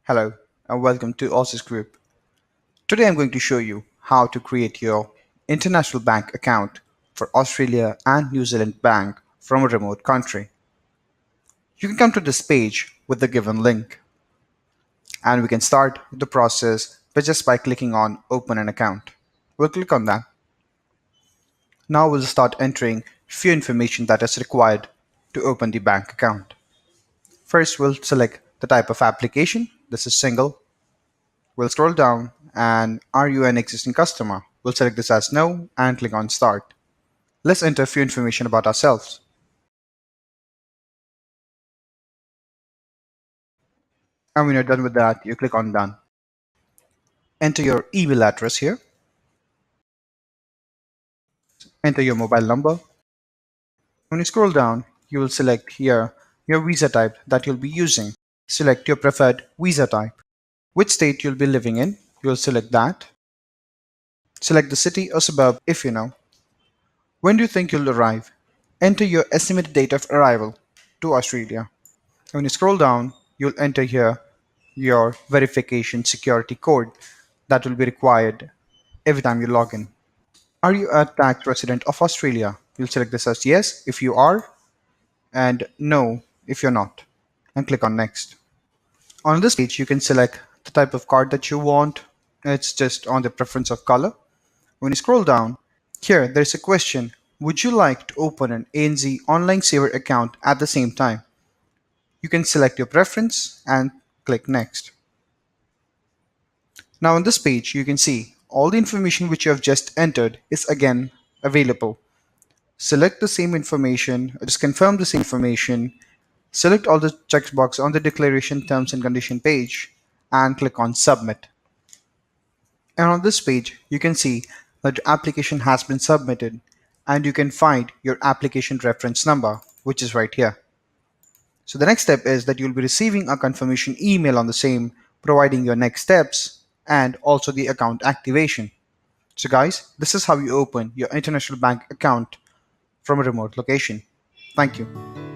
Hello and welcome to Osis Group. Today I'm going to show you how to create your international bank account for Australia and New Zealand Bank from a remote country. You can come to this page with the given link and we can start the process by clicking on open an account. We'll click on that. Now we'll start entering few information that is required to open the bank account. First we'll select the type of application. This is single. We'll scroll down and are you an existing customer? We'll select this as no and click on start. Let's enter a few information about ourselves. And when you're done with that, you click on done. Enter your email address here. Enter your mobile number. When you scroll down, you will select here your visa type that you'll be using. Select your preferred visa type. Which state you'll be living in, you'll select that. Select the city or suburb if you know. When do you think you'll arrive? Enter your estimated date of arrival to Australia. When you scroll down, you'll enter here your verification security code that will be required every time you log in. Are you a tax resident of Australia? You'll select this as yes if you are and no if you're not and click on next. On this page, you can select the type of card that you want. It's just on the preference of color. When you scroll down, here there's a question. Would you like to open an ANZ online saver account at the same time? You can select your preference and click next. Now on this page, you can see all the information which you have just entered is again available. Select the same information, just confirm the same information, select all the checkbox on the declaration terms and condition page and click on submit. And on this page, you can see that your application has been submitted and you can find your application reference number, which is right here. So the next step is that you'll be receiving a confirmation email on the same, providing your next steps and also the account activation. So guys, this is how you open your international bank account from a remote location. Thank you.